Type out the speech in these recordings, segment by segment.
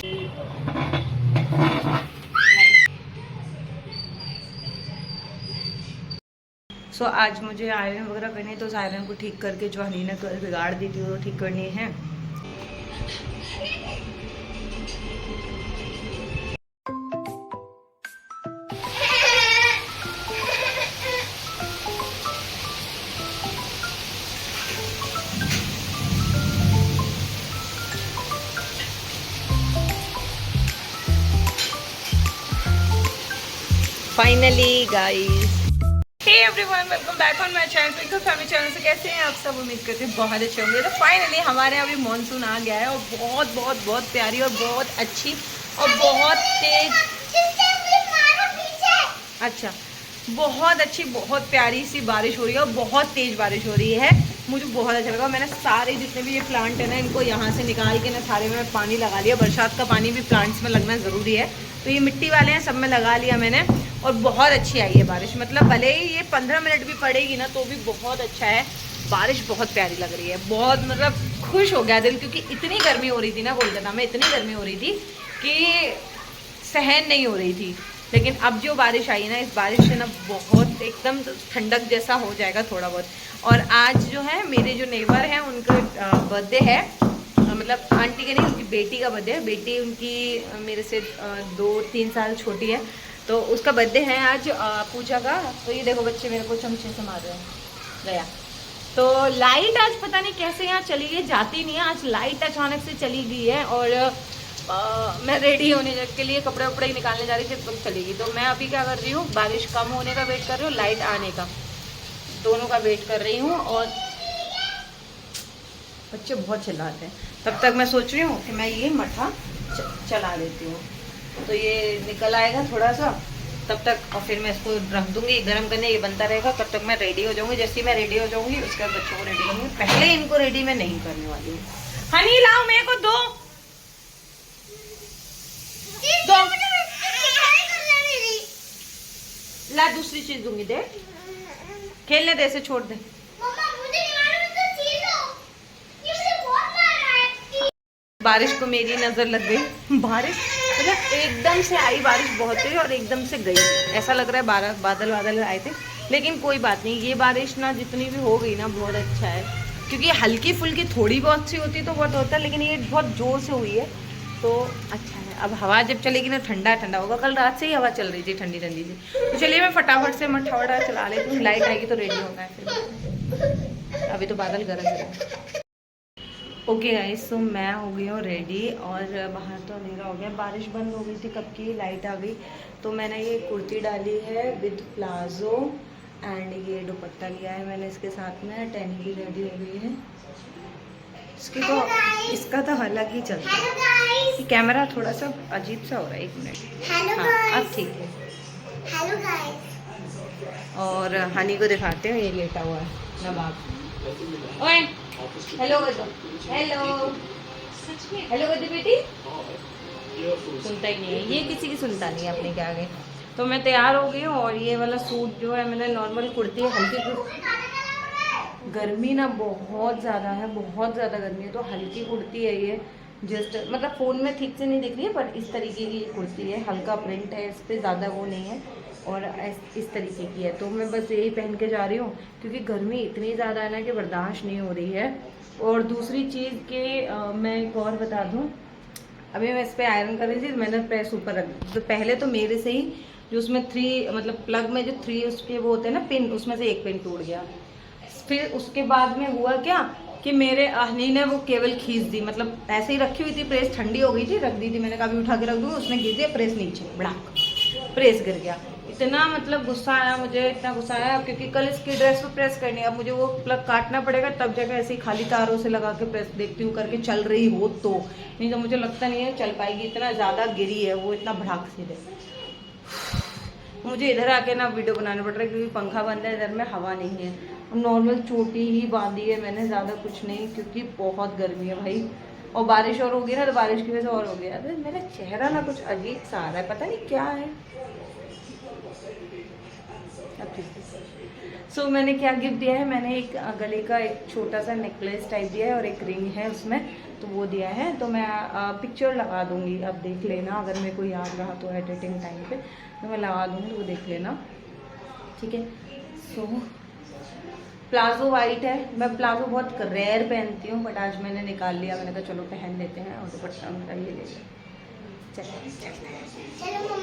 सो आज मुझे आयरन वगैरह करनी है, तो उस आयरन को ठीक करके जो हनी ने कल बिगाड़ दी थी वो ठीक करनी है। Finally guys, hey everyone, welcome back on my channel Twinkle family channel. से कैसे हैं आप सब? उम्मीद करते हैं बहुत अच्छे होंगे। तो फाइनली हमारे यहाँ अभी मानसून आ गया है और बहुत बहुत बहुत प्यारी और बहुत अच्छी और बहुत तेज, अच्छा बहुत अच्छी बहुत प्यारी सी बारिश हो रही है और बहुत तेज बारिश हो रही है। मुझे बहुत अच्छा लगा। मैंने सारे जितने भी ये प्लांट है ना, इनको यहाँ से निकाल के ना सारे में पानी लगा लिया। बरसात का पानी भी प्लांट्स में लगना ज़रूरी है, तो ये मिट्टी वाले हैं, सब में लगा लिया मैंने। और बहुत अच्छी आई है बारिश, मतलब भले ही ये 15 मिनट भी पड़ेगी ना तो भी बहुत अच्छा है। बारिश बहुत प्यारी लग रही है, बहुत मतलब खुश हो गया दिल, क्योंकि इतनी गर्मी हो रही थी ना कोलकाता में, इतनी गर्मी हो रही थी कि सहन नहीं हो रही थी। लेकिन अब जो बारिश आई ना, इस बारिश से ना बहुत एकदम ठंडक जैसा हो जाएगा थोड़ा बहुत। और आज जो है मेरे जो नेबर हैं उनका बर्थडे है, मतलब आंटी के नहीं, उनकी बेटी का बर्थडे है। बेटी उनकी मेरे से 2-3 साल छोटी है, तो उसका बर्थडे है आज, पूजा का। तो ये देखो बच्चे मेरे को चमचे से मार रहे हैं गया। तो लाइट आज पता नहीं कैसे यहाँ चली गई, जाती नहीं है। आज लाइट अचानक से चली गई है और मैं रेडी होने के लिए कपड़े वपड़े निकालने जा रही थी, तब चलेगी। तो मैं अभी क्या कर रही हूँ, बारिश कम होने का वेट कर रही हूँ, लाइट आने का, दोनों का वेट कर रही हूँ। और बच्चे बहुत चिल्लाते हैं। तब तक मैं सोच रही हूँ कि मैं ये मठा चला लेती हूँ, तो ये निकल आएगा थोड़ा सा तब तक, और फिर मैं इसको रख दूंगी गर्म करने, ये बनता रहेगा। तब तक मैं रेडी हो जाऊंगी। जैसे ही मैं रेडी हो जाऊंगी उसके बाद बच्चों को रेडी करूंगी। पहले इनको रेडी मैं नहीं करने वाली हूँ। हनी लाओ मेरे को दो। ला दूसरी चीज दूंगी, दे खेलने दे, से छोड़ दे। बारिश को मेरी नजर लग गई। बारिश मतलब एकदम से आई बारिश बहुत तेज और एकदम से गई। ऐसा लग रहा है बादल बादल आए थे, लेकिन कोई बात नहीं। ये बारिश ना जितनी भी हो गई ना बहुत अच्छा है, क्योंकि हल्की फुल्की थोड़ी बहुत सी होती तो बहुत होता है, लेकिन ये बहुत जोर से हुई है तो अच्छा है। अब हवा जब चलेगी ना ठंडा ठंडा होगा। कल रात से ही हवा चल रही थी ठंडी ठंडी सी। तो चलिए मैं फटाफट से मठा वठा चला लेती हूँ, लाइट आएगी तो रेडी होना है फिर। अभी तो बादल गरज रहे हैं। ओके गाइस, तो मैं हो गई हूँ रेडी और बाहर तो अंधेरा हो गया। बारिश बंद हो गई थी कब की, लाइट आ गई। तो मैंने ये कुर्ती डाली है विद प्लाजो एंड ये दुपट्टा लिया है मैंने इसके साथ में। टैनी भी रेडी हो गई है। इसका तो अलग ही चलता है। कैमरा थोड़ा सा अजीब सा हो रहा है, 1 मिनट। हाँ अब ठीक है। हेलो गाइस, और हनी को दिखाते हैं, ये लेटा हुआ है नवाब। ओए हेलो कर दो, हेलो हेलो कर दो बेटी। सुनता ही नहीं है ये, किसी की सुनता नहीं है अपने के आगे। तो मैं तैयार हो गई हूँ और ये वाला सूट जो है मैंने नॉर्मल कुर्ती है, हल्की गर्मी ना बहुत ज़्यादा है, बहुत ज़्यादा गर्मी है, तो हल्की कुर्ती है ये। जस्ट मतलब फ़ोन में ठीक से नहीं दिख रही है, पर इस तरीके की ये कुर्ती है। हल्का प्रिंट है इस पर, ज़्यादा वो नहीं है, और इस तरीके की है। तो मैं बस यही पहन के जा रही हूँ, क्योंकि गर्मी इतनी ज़्यादा है ना कि बर्दाश्त नहीं हो रही है। और दूसरी चीज़ के मैं एक और बता दूँ, अभी मैं इस पर आयरन कर रही थी, मैंने प्रेस ऊपर रख दी। तो पहले तो मेरे से ही जो उसमें 3 मतलब प्लग में जो 3 उसके वो होते हैं ना पिन, उसमें से एक पिन टूट गया। फिर उसके बाद में हुआ क्या कि मेरे हनी ने वो केबल खींच दी, मतलब ऐसे ही रखी हुई थी, प्रेस ठंडी हो गई थी, रख दी थी मैंने, कभी उठा के रख दूँगी, उसने खींच दिया, प्रेस नीचे बड़ाक, प्रेस गिर गया। इतना मतलब गुस्सा आया मुझे, इतना गुस्सा आया, क्योंकि कल इसकी ड्रेस पे प्रेस करनी है। अब मुझे वो प्लग काटना पड़ेगा, तब जगह ऐसे ही खाली तारों से लगा के प्रेस देखती हूँ करके चल रही हो तो, नहीं तो मुझे लगता नहीं है चल पाएगी। इतना ज़्यादा गिरी है वो, इतना भड़ाक से दे। मुझे इधर आके ना वीडियो बनाना पड़ रहा है, क्योंकि पंखा बंद है, इधर में हवा नहीं है। नॉर्मल चोटी ही बांधी है मैंने, ज़्यादा कुछ नहीं, क्योंकि बहुत गर्मी है भाई। और बारिश और होगी ना, तो बारिश की वजह से और हो गया। अरे मेरा चेहरा ना कुछ अजीब सा आ रहा है, पता नहीं क्या है। सो मैंने क्या गिफ्ट दिया है, मैंने एक गले का एक छोटा सा नेकलेस टाइप दिया है और एक रिंग है उसमें। तो वो दिया है, तो मैं पिक्चर लगा दूँगी, अब देख लेना, अगर मेरे को याद रहा तो एडिटिंग टाइम पे तो मैं लगा दूँगी, तो वो देख लेना, ठीक है। सो प्लाजो वाइट है, मैं प्लाजो बहुत रेयर पहनती हूँ, बट आज मैंने निकाल लिया, मैंने कहा चलो पहन लेते हैं, और दुपट्टा मेरा ये ले लिया। चलो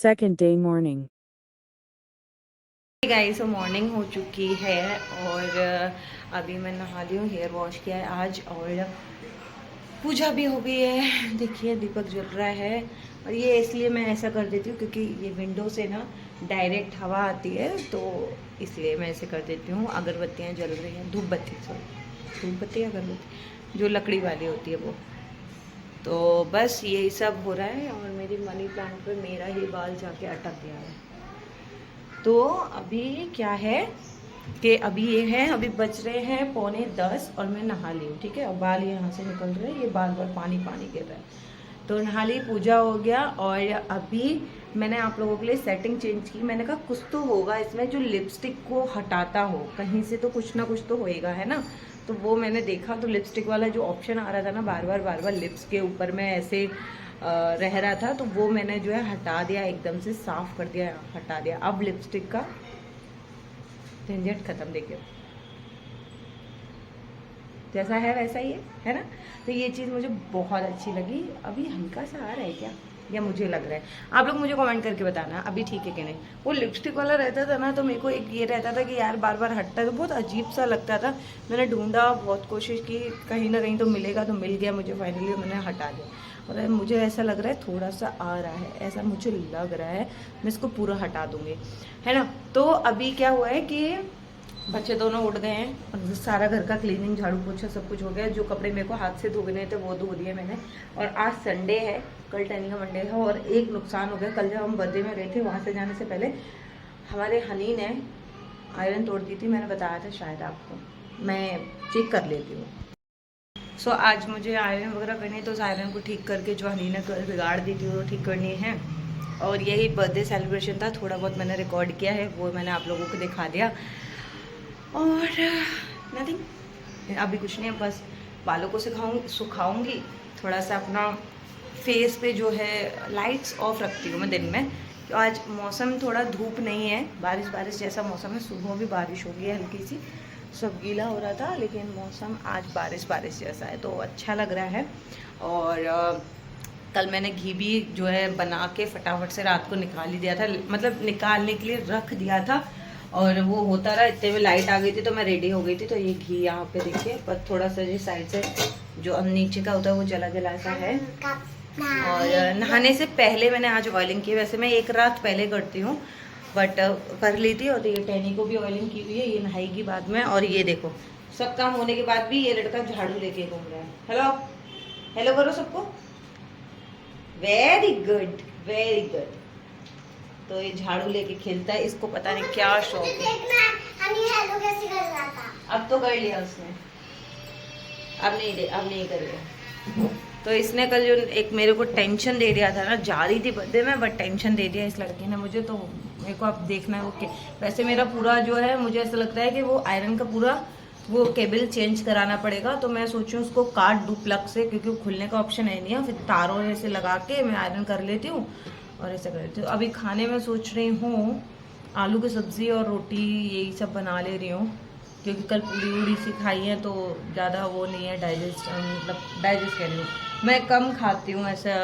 Second day morning. Guys, morning हो चुकी है और अभी मैं नहा ली हूँ, हेयर वॉश किया है आज, और पूजा भी हो गई है। देखिए दीपक जल रहा है, और ये इसलिए मैं ऐसा कर देती हूँ क्योंकि ये विंडो से ना डायरेक्ट हवा आती है, तो इसलिए मैं ऐसे कर देती हूँ। अगरबत्तियाँ जल रही हैं, धूप बत्ती, अगरबत्ती जो लकड़ी वाली होती है वो। तो बस यही सब हो रहा है, और मेरी मनी प्लांट पे मेरा ही बाल जाके अटक गया है। तो अभी क्या है कि अभी ये है, अभी बज रहे हैं 9:45 और मैं नहा ली हूँ, ठीक है। और बाल यहाँ से निकल रहे हैं, ये बार बार पानी गिर रहा है, तो नहा ली, पूजा हो गया। और अभी मैंने आप लोगों के लिए सेटिंग चेंज की, मैंने कहा कुछ तो होगा इसमें जो लिपस्टिक को हटाता हो, कहीं से तो कुछ ना कुछ तो होएगा, है ना। तो वो मैंने देखा, तो लिपस्टिक वाला जो ऑप्शन आ रहा था ना, बार बार लिप्स के ऊपर में ऐसे रह रहा था, तो वो मैंने जो है हटा दिया, एकदम से साफ कर दिया, हटा दिया। अब लिपस्टिक का झंझट खत्म, देखिए जैसा है वैसा ही है ना। तो ये चीज़ मुझे बहुत अच्छी लगी। अभी हल्का सा आ रहा है क्या, या मुझे लग रहा है, आप लोग मुझे कमेंट करके बताना अभी ठीक है कि नहीं। वो लिपस्टिक वाला रहता था ना, तो मेरे को एक ये रहता था कि यार बार बार हटता है, तो बहुत अजीब सा लगता था। मैंने ढूंढा, बहुत कोशिश की, कहीं ना कहीं तो मिलेगा, तो मिल गया मुझे फाइनली, मैंने हटा दिया। और मुझे ऐसा लग रहा है थोड़ा सा आ रहा है, ऐसा मुझे लग रहा है, मैं इसको पूरा हटा दूंगी, है ना। तो अभी क्या हुआ है कि बच्चे दोनों उठ गए हैं, और सारा घर का क्लीनिंग, झाड़ू पोछा सब कुछ हो गया। जो कपड़े मेरे को हाथ से धोने थे वो धो दिए मैंने। और आज संडे है, कल टैनी का मंडे है। और एक नुकसान हो गया, कल जब हम बर्थडे में गए थे, वहाँ से जाने से पहले हमारे हनी ने आयरन तोड़ दी थी, मैंने बताया था शायद आपको, मैं चेक कर लेती हूँ। सो आज मुझे आयरन वगैरह करनी है, तो उस आयरन को ठीक करके जो हनी ने बिगाड़ दी थी वो ठीक करनी है। और यही बर्थडे सेलिब्रेशन था, थोड़ा बहुत मैंने रिकॉर्ड किया है, वो मैंने आप लोगों को दिखा दिया। और नथिंग, अभी कुछ नहीं है, बस बालों को सुखाऊंगी, थोड़ा सा अपना फेस पे जो है लाइट्स ऑफ रखती हूँ मैं दिन में। तो आज मौसम थोड़ा धूप नहीं है, बारिश जैसा मौसम है। सुबह भी बारिश हो गई है हल्की सी, सब गीला हो रहा था, लेकिन मौसम आज बारिश जैसा है, तो अच्छा लग रहा है। और कल मैंने घी भी जो है बना के फटाफट से रात को निकाल ही दिया था, मतलब निकालने के लिए रख दिया था, और वो होता रहा, इतने में लाइट आ गई थी, तो मैं रेडी हो गई थी। तो ये घी यहाँ पे देखिए, पर थोड़ा सा जी साइड से जो नीचे का होता है वो जला सा है। और नहाने से पहले मैंने आज ऑयलिंग की, वैसे मैं एक रात पहले करती हूँ, बट कर ली थी। और ये टैनी को भी ऑयलिंग की हुई है, ये नहाएगी बाद में। और ये देखो, सब काम होने के बाद भी ये लड़का झाड़ू लेके घूम रहा है। हेलो हेलो करो सबको, वेरी गुड वेरी गुड। तो ये झाड़ू लेके खेलता है, इसको पता नहीं क्या शौक है। अब तो कर लिया उसने, अब नहीं कर लिया। तो इसने कल जो एक मेरे को टेंशन दे दिया था ना, जा रही थी बर्थडे में, बट टेंशन दे दिया इस लड़की ने मुझे। तो मेरे को अब देखना है वो वैसे मेरा पूरा जो है, मुझे ऐसा लगता है कि वो आयरन का पूरा वो केबल चेंज कराना पड़ेगा। तो मैं सोचूं उसको काट दूं प्लग से, क्योंकि वो खुलने का ऑप्शन है नहीं है। फिर तारों ऐसे लगा के मैं आयरन कर लेती हूँ और ऐसा कर लेती हूँ। अभी खाने में सोच रही हूँ आलू की सब्ज़ी और रोटी, यही सब बना ले रही हूँ, क्योंकि कल पूरी सी खाई है, तो ज़्यादा वो नहीं है डाइजेस्ट, मतलब डाइजेस्ट कर रही हूँ। मैं कम खाती हूँ, ऐसा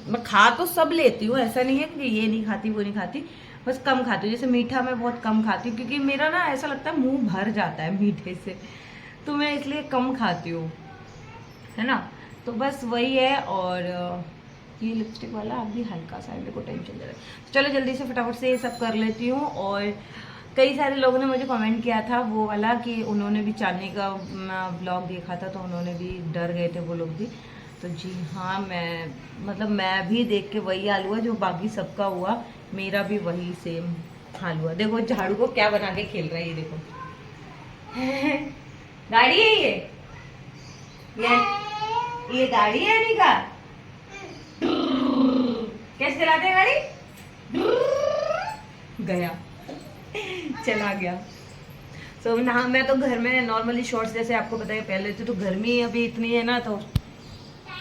मैं खा तो सब लेती हूँ, ऐसा नहीं है कि ये नहीं खाती वो नहीं खाती, बस कम खाती हूँ। जैसे मीठा मैं बहुत कम खाती हूँ, क्योंकि मेरा ना ऐसा लगता है मुंह भर जाता है मीठे से, तो मैं इसलिए कम खाती हूँ, है ना। तो बस वही है। और ये लिपस्टिक वाला अभी हल्का सा मेरे को टेंशन दे रहा है। तो चलो जल्दी से फटाफट से ये सब कर लेती हूँ। और कई सारे लोगों ने मुझे कमेंट किया था वो वाला कि उन्होंने भी चांदनी का ब्लॉग देखा था, तो उन्होंने भी डर गए थे वो लोग भी। तो जी हाँ, मैं भी देख के वही हाल हुआ जो बाकी सबका हुआ, मेरा भी वही सेम हाल हुआ। देखो झाड़ू को क्या बना के खेल रहा है ये, देखो गाड़ी है ये गाड़ी है निका। कैसे चलाते हैं गाड़ी? गया, चला गया। सो ना, मैं तो घर में नॉर्मली शॉर्ट्स, जैसे आपको पता है पहले थी, तो गर्मी अभी इतनी है ना तो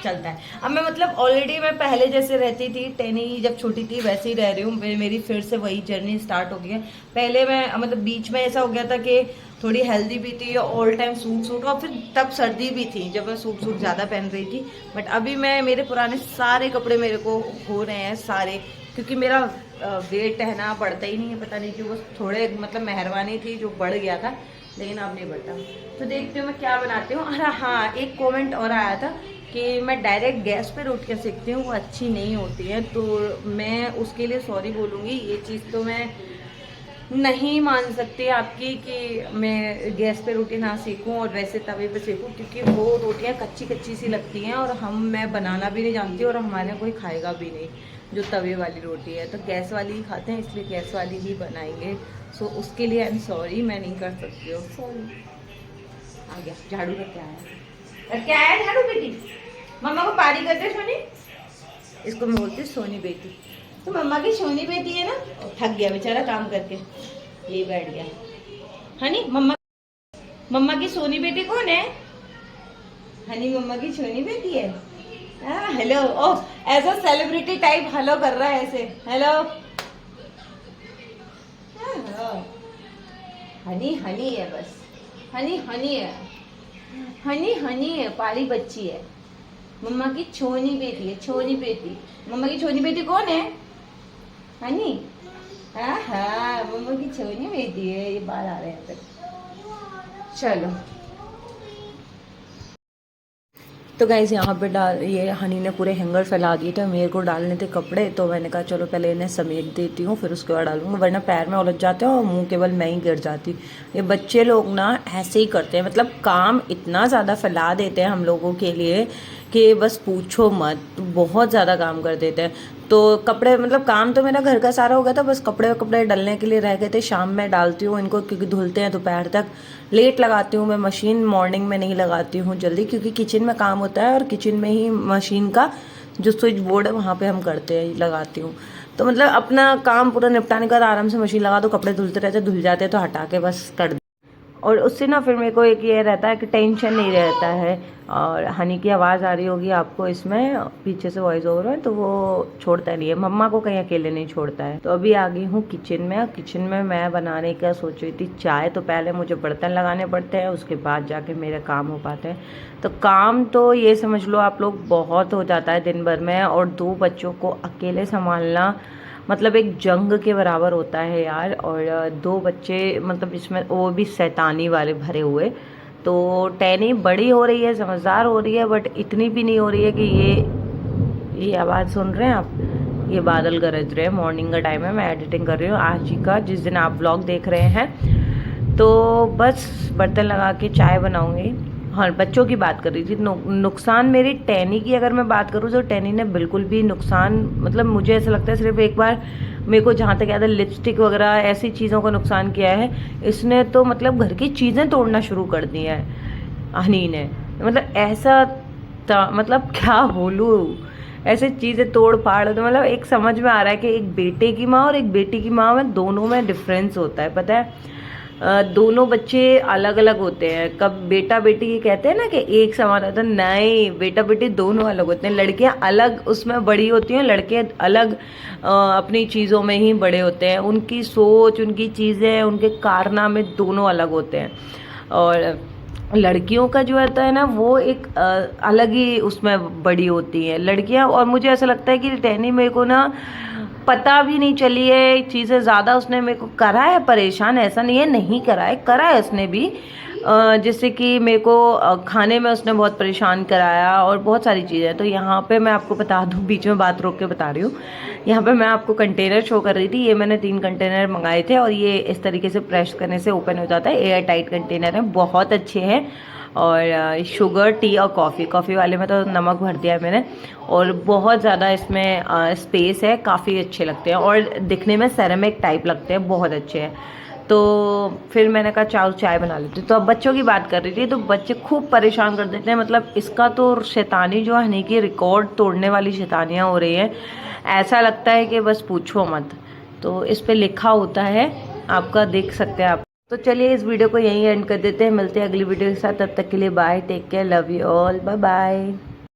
चलता है। अब मैं मतलब ऑलरेडी मैं पहले जैसे रहती थी, टेनी जब छोटी थी वैसे ही रह रही हूँ। मेरी फिर से वही जर्नी स्टार्ट हो गई है। पहले मैं मतलब बीच में ऐसा हो गया था कि थोड़ी हेल्दी भी थी, ऑल टाइम सूट, और फिर तब सर्दी भी थी जब मैं सूट ज़्यादा पहन रही थी। बट अभी मेरे पुराने सारे कपड़े मेरे को हो रहे हैं सारे, क्योंकि मेरा वेट है ना बढ़ता ही नहीं है, पता नहीं क्यों। बस थोड़े मतलब मेहरबानी थी जो बढ़ गया था, लेकिन अब नहीं बढ़ता। तो देखती हूँ मैं क्या बनाती हूँ। अरे हाँ, एक कमेंट और आया था कि मैं डायरेक्ट गैस पे रोटियाँ सेकती हूँ, वो अच्छी नहीं होती है। तो मैं उसके लिए सॉरी बोलूँगी। ये चीज़ तो मैं नहीं मान सकती आपकी कि मैं गैस पे रोटी ना सेकूं और वैसे तवे पे सेकूं, क्योंकि वो रोटियां कच्ची कच्ची सी लगती हैं और मैं बनाना भी नहीं जानती और हमारे यहाँ कोई खाएगा भी नहीं जो तवे वाली रोटी है। तो गैस वाली ही खाते हैं, इसलिए गैस वाली ही बनाएंगे। सो उसके लिए आई एम सॉरी, मैं नहीं कर सकती हूँ। सॉरी। आ गया झाड़ू का, क्या है क्या है झाड़ू बेटी? मम्मा को पारी करते सोनी, इसको मैं बोलती सोनी बेटी। तो मम्मा की सोनी बेटी है ना, थक गया बेचारा काम करके, ये बैठ गया। हनी, मम्मा की सोनी बेटी कौन है? हनी मम्मा की सोनी बेटी है। हेलो, ओह ऐसा सेलिब्रिटी टाइप हेलो कर रहा है ऐसे, हेलो। हनी हनी है, बस हनी हनी है, हनी हनी है, पाली बच्ची है। मम्मा की छोनी बेटी है, छोनी बेटी। मम्मा की छोनी बेटी कौन है? हनी। हाँ, मम्मा की छोनी बेटी है। ये बाल आ रहे हैं तक। चलो तो गाइस यहाँ पे ये हनी ने पूरे हैंगर फैला दिए थे, मेरे को डालने थे कपड़े। तो मैंने कहा चलो पहले इन्हें समेट देती हूँ, फिर उसके बाद डालूंगा, वरना पैर में उलझ जाते हैं और मुंह केवल मैं ही गिर जाती। ये बच्चे लोग ना ऐसे ही करते हैं, मतलब काम इतना ज़्यादा फैला देते हैं हम लोगों के लिए कि बस पूछो मत, बहुत ज़्यादा काम कर देते हैं। तो कपड़े, मतलब काम तो मेरा घर का सारा हो गया था, बस कपड़े डलने के लिए रह गए थे। शाम में डालती हूँ इनको, क्योंकि धुलते हैं दोपहर तक। लेट लगाती हूँ मैं मशीन, मॉर्निंग में नहीं लगाती हूँ जल्दी, क्योंकि किचन में काम होता है और किचन में ही मशीन का जो स्विच बोर्ड है वहाँ पे हम करते हैं, लगाती हूँ। तो मतलब अपना काम पूरा निपटाने के बाद आराम से मशीन लगा दो, कपड़े धुलते रहते, धुल जाते हैं तो हटा के बस कर दो। और उससे ना फिर मेरे को एक ये रहता है कि टेंशन नहीं रहता है। और हनी की आवाज़ आ रही होगी आपको, इसमें पीछे से वॉइस ओवर है, तो वो छोड़ता नहीं है, मम्मा को कहीं अकेले नहीं छोड़ता है। तो अभी आ गई हूँ किचन में। किचन में मैं बनाने का सोच रही थी चाय। तो पहले मुझे बर्तन लगाने पड़ते हैं, उसके बाद जाके मेरे काम हो पाते हैं। तो काम तो ये समझ लो आप लोग बहुत हो जाता है दिन भर में, और 2 बच्चों को अकेले संभालना मतलब एक जंग के बराबर होता है यार। और 2 बच्चे, मतलब इसमें वो भी शैतानी वाले भरे हुए। तो टैनी बड़ी हो रही है, समझदार हो रही है, बट इतनी भी नहीं हो रही है कि ये आवाज़ सुन रहे हैं आप, ये बादल गरज रहे हैं। मॉर्निंग का टाइम है, मैं एडिटिंग कर रही हूँ आज ही का, जिस दिन आप व्लॉग देख रहे हैं। तो बस बर्तन लगा के चाय बनाऊँगी। हाँ, बच्चों की बात कर रही थी। नुकसान मेरी टैनी की अगर मैं बात करूँ तो टैनी ने बिल्कुल भी नुकसान, मतलब मुझे ऐसा लगता है सिर्फ एक बार मेरे को जहाँ तक याद है लिपस्टिक वगैरह ऐसी चीज़ों का नुकसान किया है। इसने तो मतलब घर की चीज़ें तोड़ना शुरू कर दी है हनी ने, मतलब ऐसा मतलब क्या बोलूँ, ऐसे चीज़ें तोड़ फाड़। तो मतलब एक समझ में आ रहा है कि एक बेटे की माँ और एक बेटी की माँ में दोनों में डिफरेंस होता है, पता है। दोनों बच्चे अलग अलग होते हैं। कब बेटा बेटी कहते हैं ना कि एक समान होता है, नहीं, बेटा बेटी दोनों अलग होते हैं। लड़कियां अलग उसमें बड़ी होती हैं, लड़के अलग अपनी चीज़ों में ही बड़े होते हैं। उनकी सोच, उनकी चीज़ें, उनके कारनामे दोनों अलग होते हैं। और लड़कियों का जो होता है ना वो एक अलग ही उसमें बड़ी होती है लड़कियां। और मुझे ऐसा लगता है कि टहनी मेरे को ना पता भी नहीं चली है चीज़ें ज़्यादा। उसने मेरे को करा है परेशान, ऐसा नहीं है नहीं करा है, करा है उसने भी। जैसे कि मेरे को खाने में उसने बहुत परेशान कराया और बहुत सारी चीज़ें। तो यहाँ पे मैं आपको बता दूँ, बीच में बात रोक के बता रही हूँ, यहाँ पे मैं आपको कंटेनर शो कर रही थी। ये मैंने 3 कंटेनर मंगाए थे और ये इस तरीके से प्रेस करने से ओपन हो जाता है। एयर टाइट कंटेनर है, बहुत अच्छे हैं। और शुगर, टी और कॉफ़ी वाले में तो नमक भर दिया है मैंने। और बहुत ज़्यादा इसमें स्पेस है, काफ़ी अच्छे लगते हैं और दिखने में सेरेमिक टाइप लगते हैं, बहुत अच्छे हैं। तो फिर मैंने कहा चाय चाय बना लेती। तो अब बच्चों की बात कर रही थी, तो बच्चे खूब परेशान कर देते हैं। मतलब इसका तो शैतानी जो है हनी की रिकॉर्ड तोड़ने वाली शैतानियाँ हो रही हैं, ऐसा लगता है कि बस पूछो मत। तो इस पे लिखा होता है, आपका देख सकते हैं आप। तो चलिए इस वीडियो को यहीं एंड कर देते हैं, मिलते हैं अगली वीडियो के साथ। तब तक के लिए bye, take care, love you all, bye bye.